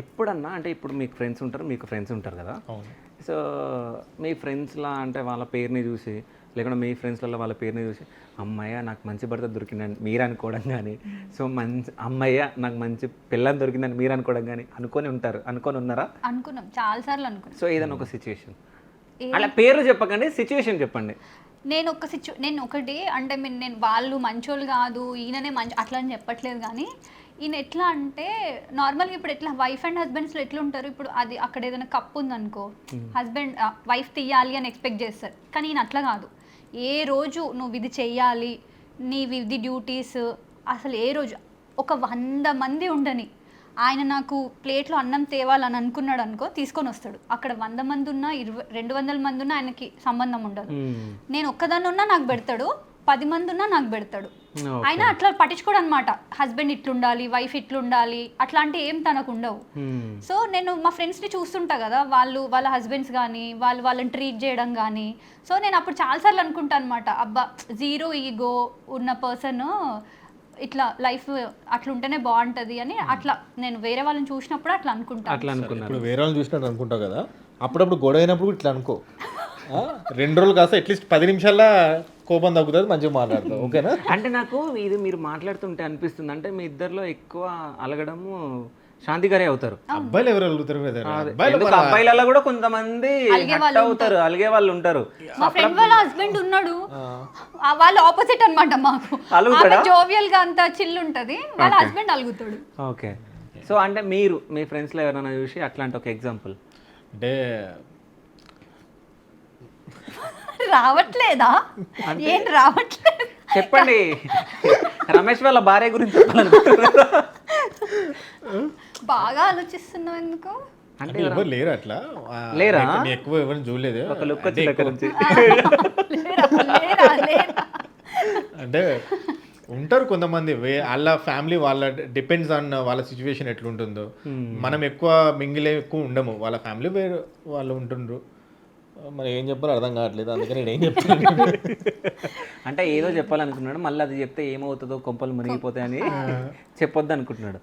ఎప్పుడన్నా అంటే ఇప్పుడు మీకు ఫ్రెండ్స్ ఉంటారు, మీకు ఫ్రెండ్స్ ఉంటారు కదా. అవును. సో మీ ఫ్రెండ్స్లా అంటే వాళ్ళ పేరుని చూసి లేకుంటే మీ ఫ్రెండ్స్లలో వాళ్ళ పేరుని చూసి అమ్మయ్య నాకు మంచి భర్త దొరికిందని మీరు అనుకోవడం కానీ, సో మంచి అమ్మయ్య నాకు మంచి పిల్లని దొరికిందని మీరు అనుకోవడం కానీ అనుకొని ఉన్నారా? అనుకున్నాం, చాలాసార్లు అనుకున్నాం. సో ఏదైనా ఒక సిచ్యువేషన్ అలా పేర్లు చెప్పకండి, సిచ్యువేషన్ చెప్పండి. నేను ఒకటి అంటే నేను వాళ్ళు మంచోళ్ళు కాదు, ఈయననే మంచి అట్లా అని చెప్పట్లేదు. కానీ ఈయన ఎట్లా అంటే నార్మల్గా ఇప్పుడు ఎట్లా వైఫ్ అండ్ హస్బెండ్స్లో ఎట్లా ఉంటారు, ఇప్పుడు అది అక్కడ ఏదైనా కప్పు ఉందనుకో, హస్బెండ్ వైఫ్ తీయాలి అని ఎక్స్పెక్ట్ చేస్తారు. కానీ ఈయన అట్లా కాదు. ఏ రోజు నువ్వు ఇది చెయ్యాలి, నీవి ఇది డ్యూటీస్, అసలు ఏ రోజు ఒక 100 మంది ఉండని ఆయన నాకు ప్లేట్లో అన్నం తేవాలని అనుకున్నాడు అనుకో, తీసుకొని వస్తాడు. అక్కడ 100 మంది ఉన్నా 200 మంది ఉన్నా ఆయనకి సంబంధం ఉండదు. నేను ఒక్కదాన్ని ఉన్నా నాకు పెడతాడు, 10 మంది ఉన్నా నాకు పెడతాడు. ఆయన అట్లా పట్టించుకోడు అనమాట. హస్బెండ్ ఇట్లుండాలి, వైఫ్ ఇట్లుండాలి, అట్లాంటి ఏం తనకు ఉండవు. సో నేను మా ఫ్రెండ్స్ని చూస్తుంటా కదా, వాళ్ళ హస్బెండ్స్ కానీ వాళ్ళని ట్రీట్ చేయడం కానీ. సో నేను అప్పుడు చాలాసార్లు అనుకుంటా అనమాట, అబ్బా జీరో ఈగో ఉన్న పర్సన్ ఇట్లా లైఫ్ అట్లా ఉంటేనే బాగుంటుంది అని. అట్లా నేను వేరే వాళ్ళని చూసినప్పుడు అట్లా అనుకుంటాను. ఇప్పుడు వేరే వాళ్ళని చూసినట్టు అనుకుంటావు కదా, అప్పుడప్పుడు గొడవ అయినప్పుడు ఇట్లా అనుకో. 2 రోజులు కాస్త అట్లీస్ట్ 10 నిమిషాల్లో కోపం తగ్గుతుంది, మంచిగా మాట్లాడతావు. ఓకేనా? అంటే నాకు ఇది మీరు మాట్లాడుతుంటే అనిపిస్తుంది, అంటే మీ ఇద్దరిలో ఎక్కువ అలగడము శాంతి గారే అవుతారు. అబ్బాయిలు ఎవరు అడుగుతారు? ఎందుకు అబ్బాయిలలో కూడా కొంతమంది అవుతారు, అలిగే వాళ్ళు ఉంటారు. మా ఫ్రెండ్ వాళ్ళ హస్బెండ్ ఉన్నాడు, వాళ్ళు ఆపోజిట్ అనమాట. మాకు జోవియల్ గా అంత చిల్ ఉంటది, వాళ్ళ హస్బెండ్ అలుగుతాడు. ఓకే. సో అంటే మీరు మీ ఫ్రెండ్స్ లో ఎవరైనా చూసి అట్లాంటి ఒక ఎగ్జాంపుల్ అంటే రావట్లేదా? ఏం రావట్లేదు చెప్పండి. రమేష్ వాళ్ళ భార్య గురించి చెప్పాలనుకుంటున్నారా? బాగా ఆలోచిస్తున్నావు ఎందుకు? అంటే ఎవరు లేరు అట్లా? లేరా? ఎక్కువ ఎవరిని చూడలేదు. ఒక లుక్ వచ్చి దగ్గర నుంచి అంటే ఉంటారు కొంతమంది, వాళ్ళ ఫ్యామిలీ వాళ్ళ డిపెండ్స్ ఆన్ వాళ్ళ సిచ్యువేషన్ ఎట్లుంటుందో. మనం ఎక్కువ మింగిలే ఎక్కువ ఉండము, వాళ్ళ ఫ్యామిలీ వేరు వాళ్ళు ఉంటుండ్రు. మరి ఏం చెప్పాలో అర్థం కావట్లేదు, అందుకని నేను ఏం చెప్తాను. అంటే ఏదో చెప్పాలనుకున్నాడు, మళ్ళీ అది చెప్తే ఏమవుతుందో కొంపలు మునిగిపోతాయని చెప్పొద్దు అనుకుంటున్నాడు.